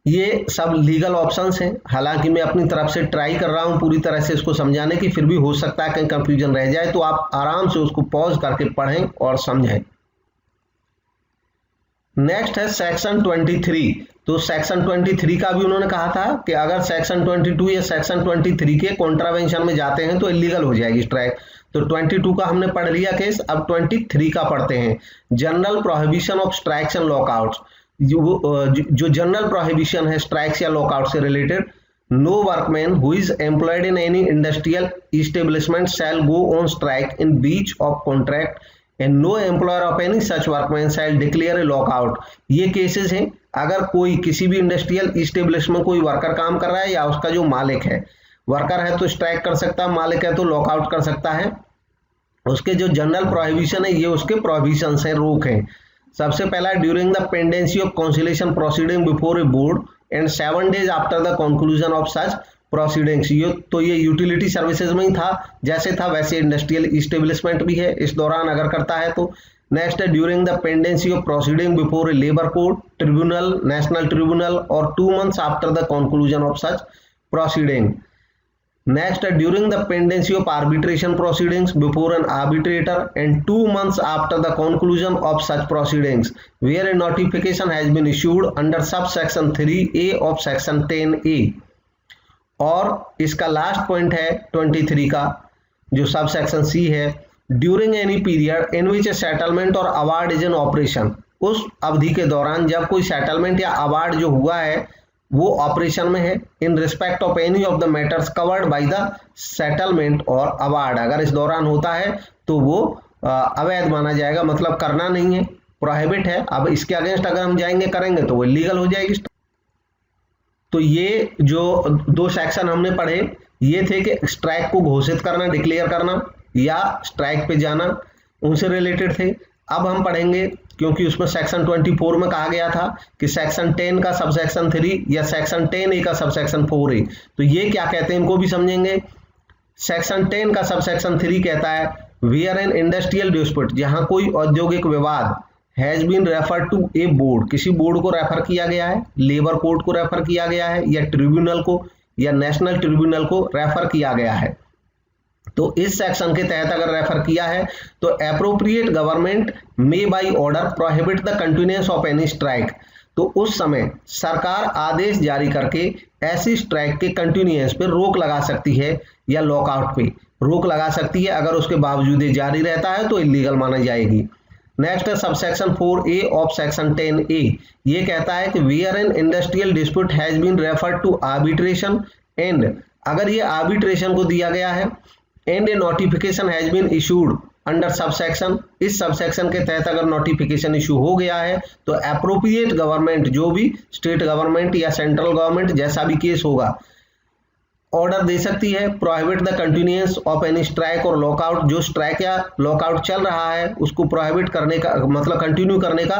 Speaker 1: ये सब लीगल ऑप्शंस हैं, हालांकि मैं अपनी तरफ से ट्राई कर रहा हूं पूरी तरह से इसको समझाने की, फिर भी हो सकता है कहीं कंफ्यूजन रह जाए, तो आप आराम से उसको पॉज करके पढ़ें और समझें। नेक्स्ट है सेक्शन 23। तो सेक्शन 23 का भी उन्होंने कहा था कि अगर सेक्शन 22 या सेक्शन 23 के कॉन्ट्रावेंशन में जाते हैं तो इलीगल हो जाएगी स्ट्राइक। तो 22 का हमने पढ़ लिया केस, अब 23 का पढ़ते हैं। General prohibition of strikes and lockouts, जो जनरल प्रोहिबिशन है स्ट्राइक्स या लॉकआउट से related, no workman who is employed in any industrial establishment shall go on strike in breach of contract and no employer of any such workman shall declare a lockout. ये केसेस हैं अगर कोई किसी भी इंडस्ट्रियल इस्टेब्लिशमेंट कोई वर्कर काम कर रहा है या उसका जो मालिक है, वर्कर है तो स्ट्राइक कर सकता है, मालिक है तो लॉकआउट कर सकता है। उसके जो जनरल प्रोहिबिशन है ये उसके प्रोहिबिशन है, रोक है। सबसे पहला during the pendency of conciliation proceeding before A board and 7 days after the conclusion of such proceedings. ये यूटिलिटी सर्विसेज में ही था, जैसे था वैसे इंडस्ट्रियल इस्टेब्लिशमेंट भी है, इस दौरान अगर करता है तो। नेक्स्ट है during the pendency of proceeding before a labour court, tribunal, national tribunal और 2 months after the conclusion of such proceeding. Next, during the pendency of arbitration proceedings before an arbitrator and 2 months after the conclusion of such proceedings, where a notification has been issued under subsection 3A of section 10A। और इसका लास्ट पॉइंट है 23 का, जो सबसेक्शन C है, during any period in which A settlement और अवार्ड इज एन ऑपरेशन, उस अवधि के दौरान जब कोई सेटलमेंट या अवार्ड जो हुआ है वो ऑपरेशन में है, in respect of any of the matters covered by the settlement और अवार्ड, अगर इस दौरान होता है तो वो अवैध माना जाएगा, मतलब करना नहीं है, प्रोहिबिट है। अब इसके अगेंस्ट अगर हम जाएंगे करेंगे तो वो इलीगल हो जाएगी। तो ये जो 2 सेक्शन हमने पढ़े ये थे कि स्ट्राइक को घोषित करना, डिक्लेयर करना या स्ट्राइक पे जाना, उनसे रिलेटेड थे। अब हम पढ़ेंगे, क्योंकि उसमें सेक्शन 24 में कहा गया था कि सेक्शन 10 का सबसेक्शन 3 या सेक्शन 10A का सबसेक्शन 4A, तो ये क्या कहते हैं इनको भी समझेंगे। सेक्शन 10 का सबसेक्शन 3 कहता है वेयर एन इंडस्ट्रियल डिस्प्यूट, जहां कोई औद्योगिक विवाद has been refer to a board, किसी बोर्ड को रेफर किया गया है, लेबर कोर्ट को रेफर किया गया है, या ट्रिब्यूनल को या नेशनल ट्रिब्यूनल को रेफर किया गया है। तो इस सेक्शन के तहत अगर रेफर किया है तो appropriate government may by order prohibit the continuance of any strike, तो उस समय सरकार आदेश जारी करके ऐसी स्ट्राइक के कंटिन्यूएंस पे रोक लगा सकती है या लॉकआउट पे रोक लगा सकती है, अगर उसके बावजूद जारी रहता है तो इलीगल माना जाएगी। नेक्स्ट है subsection 4A of section 10A, ये कहता है कि where an industrial dispute has been referred to arbitration and, अगर ये आर्बिट्रेशन को दिया गया है, and a notification has been issued under subsection, इस सबसेक्शन के तहत अगर नोटिफिकेशन इशू हो गया है तो एप्रोप्रिएट गवर्नमेंट, जो भी स्टेट गवर्नमेंट या सेंट्रल गवर्नमेंट जैसा भी केस होगा, ऑर्डर दे सकती है prohibit the continuance of any strike और लॉकआउट, जो स्ट्राइक या लॉकआउट चल रहा है उसको प्रोहिबिट करने का मतलब कंटिन्यू करने का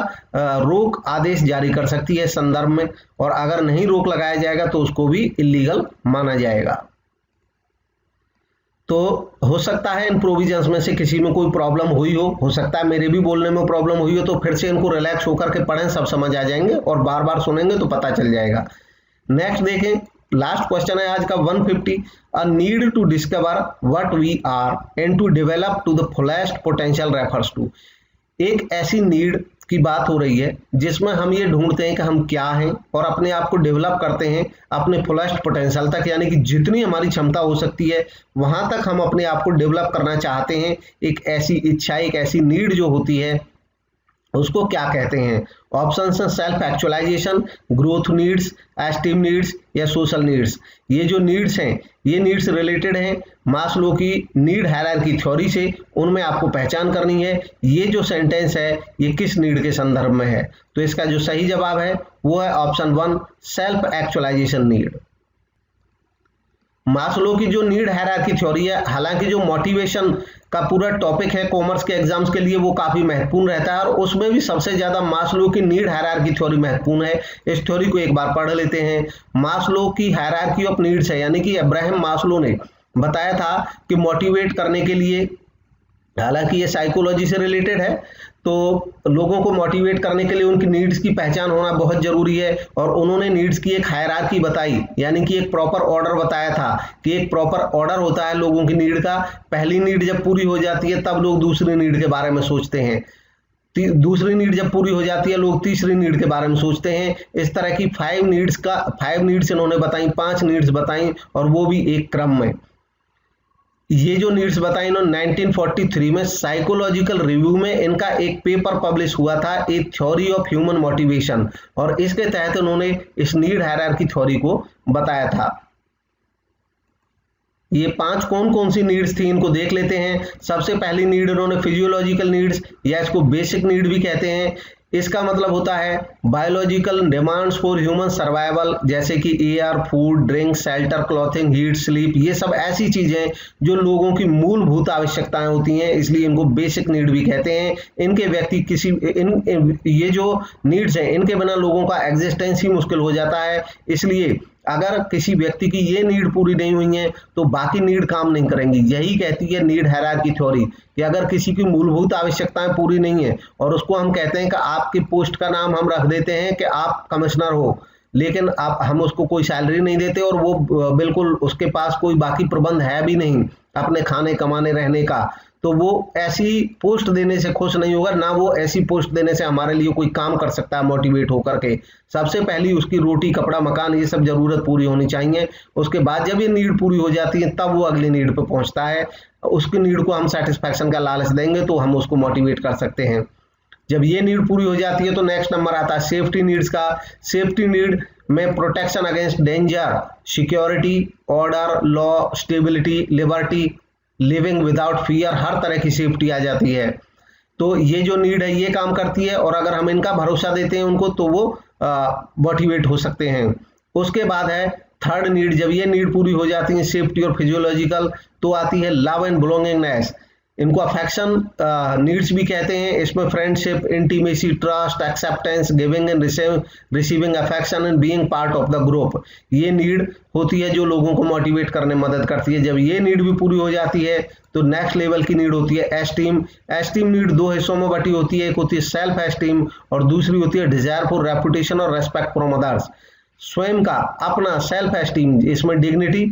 Speaker 1: रोक आदेश जारी कर सकती है संदर्भ में, और अगर नहीं रोक लगाया जाएगा तो उसको भी इलीगल माना जाएगा। तो हो सकता है इन प्रोविजंस में से किसी में कोई प्रॉब्लम हुई हो सकता है मेरे भी बोलने में प्रॉब्लम हुई हो, तो फिर से इनको रिलैक्स होकर के पढ़ें, सब समझ आ जाएंगे और बार बार सुनेंगे तो पता चल जाएगा। नेक्स्ट देखें, लास्ट क्वेश्चन है आज का 150, a need to discover what we are and to develop to the fullest potential refers to. एक ऐसी नीड की बात हो रही है जिसमें हम ये ढूंढते हैं कि हम क्या हैं और अपने आप को डेवलप करते हैं अपने फुलेस्ट पोटेंशियल तक, यानी कि जितनी हमारी क्षमता हो सकती है वहां तक हम अपने आप को डेवलप करना चाहते हैं। एक ऐसी इच्छा, एक ऐसी नीड जो होती है उसको क्या कहते हैं? ऑप्शंस हैं self actualisation, growth needs, esteem needs या सोशल नीड्स। ये जो नीड्स हैं ये नीड्स रिलेटेड हैं मास्लो की नीड हायरार्की थ्योरी से, उनमें आपको पहचान करनी है ये जो सेंटेंस है ये किस नीड के संदर्भ में है। तो इसका जो सही जवाब है वो है option 1 self actualisation need. Maslow की जो नीड हायरार्की थ्योरी है, हालांकि जो मोटिवेशन का पूरा टॉपिक है कॉमर्स के एग्जाम्स के लिए वो काफी महत्वपूर्ण रहता है और उसमें भी सबसे ज्यादा मास्लो की नीड हायरार्की थ्योरी महत्वपूर्ण है। इस थ्योरी को एक बार पढ़ लेते हैं। मास्लो की हायरार्की ऑफ नीड्स है, यानी कि अब्राहम मास्लो ने बताया था कि मोटिवेट करने के लिए, हालांकि ये साइकोलॉजी से रिलेटेड है, तो लोगों को मोटिवेट करने के लिए उनकी नीड्स की पहचान होना बहुत जरूरी है और उन्होंने नीड्स की एक हायरार्की बताई, यानी कि एक प्रॉपर ऑर्डर बताया था कि एक प्रॉपर ऑर्डर होता है लोगों की नीड का। पहली नीड जब पूरी हो जाती है तब लोग दूसरी नीड के बारे में सोचते हैं, दूसरी नीड जब पूरी हो जाती है लोग तीसरी नीड के बारे में सोचते हैं। इस तरह की 5 नीड्स इन्होंने बताई, 5 नीड्स बताई और वो भी एक क्रम में। ये जो नीड्स बताई इन्होंने 1943 में साइकोलॉजिकल रिव्यू में इनका एक पेपर पब्लिश हुआ था, ए थ्योरी ऑफ ह्यूमन मोटिवेशन, और इसके तहत उन्होंने इस नीड हायरार्की थ्योरी को बताया था। ये 5 कौन कौन सी नीड्स थी इनको देख लेते हैं। सबसे पहली नीड इन्होंने फिजियोलॉजिकल नीड्स या इसको बेसिक नीड भी कहते हैं। इसका मतलब होता है biological demands for human survival, जैसे कि air, food, drink, shelter, clothing, heat, sleep. ये सब ऐसी चीजें जो लोगों की मूलभूत आवश्यकताएं होती हैं, इसलिए इनको बेसिक नीड भी कहते हैं। इनके व्यक्ति ये जो नीड्स हैं इनके बिना लोगों का एग्जिस्टेंस ही मुश्किल हो जाता है। इसलिए अगर किसी व्यक्ति की ये नीड पूरी नहीं हुई है तो बाकी नीड काम नहीं करेंगी। यही कहती है नीड हायरार्की थ्योरी कि अगर किसी की मूलभूत आवश्यकताएं पूरी नहीं है और उसको हम कहते हैं कि आपकी पोस्ट का नाम हम रख देते हैं कि आप कमिश्नर हो, लेकिन हम उसको कोई सैलरी नहीं देते और वो बिल्कुल उसके पास कोई बाकी प्रबंध है भी नहीं अपने खाने कमाने रहने का, तो वो ऐसी पोस्ट देने से खुश नहीं होगा, ना वो ऐसी पोस्ट देने से हमारे लिए कोई काम कर सकता है मोटिवेट होकर के। सबसे पहली उसकी रोटी, कपड़ा, मकान, ये सब जरूरत पूरी होनी चाहिए। उसके बाद जब ये नीड पूरी हो जाती है तब वो अगली नीड पे पहुंचता है। उसकी नीड को हम सेटिस्फैक्शन का लालच देंगे तो हम उसको मोटिवेट कर सकते हैं। जब ये नीड पूरी हो जाती है तो नेक्स्ट नंबर आता है सेफ्टी नीड्स का। सेफ्टी नीड में protection against danger, security, order, law, stability, liberty, living without fear, हर तरह की सेफ्टी आ जाती है। तो ये जो नीड है ये काम करती है और अगर हम इनका भरोसा देते हैं उनको तो वो मोटिवेट हो सकते हैं। उसके बाद है थर्ड नीड। जब ये नीड पूरी हो जाती है सेफ्टी और फिजियोलॉजिकल, तो आती है लव एंड बिलोंगिंगनेस। इनको अफेक्शन नीड्स भी कहते हैं। इसमें friendship, intimacy, trust, acceptance, giving and receiving affection and being part of the group, ये नीड होती है जो लोगों को मोटिवेट करने में मदद करती है। जब ये नीड भी पूरी हो जाती है तो नेक्स्ट लेवल की नीड होती है एस्टीम। एस्टीम नीड 2 हिस्सों में बटी होती है, एक होती है सेल्फ एस्टीम और दूसरी होती है डिजायर फॉर रेपुटेशन और रेस्पेक्ट फ्रॉम अदर्स। स्वयं का अपना सेल्फ एस्टीम, इसमें डिग्निटी,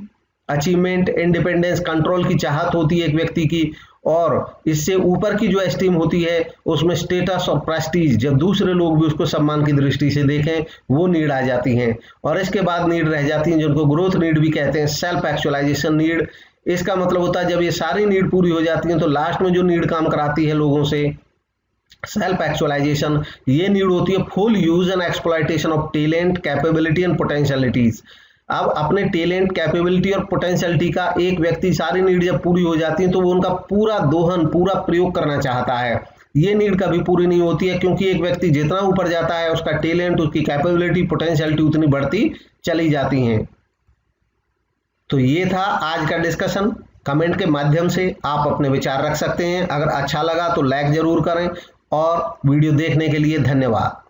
Speaker 1: अचीवमेंट, इंडिपेंडेंस, कंट्रोल की चाहत होती है एक व्यक्ति की, और इससे ऊपर की जो एस्टीम होती है उसमें स्टेटस और प्रेस्टीज, जब दूसरे लोग भी उसको सम्मान की दृष्टि से देखें, वो नीड आ जाती हैं। और इसके बाद नीड रह जाती हैं जिनको ग्रोथ नीड भी कहते हैं, सेल्फ एक्चुअलाइजेशन नीड। इसका मतलब होता है जब ये सारी नीड पूरी हो जाती हैं तो लास्ट में जो नीड काम कराती है लोगों से, सेल्फ एक्चुअलाइजेशन, ये नीड होती है full use and exploitation of talent, capability and potentialities. अब अपने टैलेंट, कैपेबिलिटी और पोटेंशियलिटी का एक व्यक्ति सारी नीड जब पूरी हो जाती है तो वो उनका पूरा दोहन, पूरा प्रयोग करना चाहता है। ये नीड कभी पूरी नहीं होती है क्योंकि एक व्यक्ति जितना ऊपर जाता है उसका टैलेंट, उसकी कैपेबिलिटी, पोटेंशियलिटी उतनी बढ़ती चली जाती हैं। तो ये था आज का डिस्कशन। कमेंट के माध्यम से आप अपने विचार रख सकते हैं। अगर अच्छा लगा तो लाइक जरूर करें और वीडियो देखने के लिए धन्यवाद।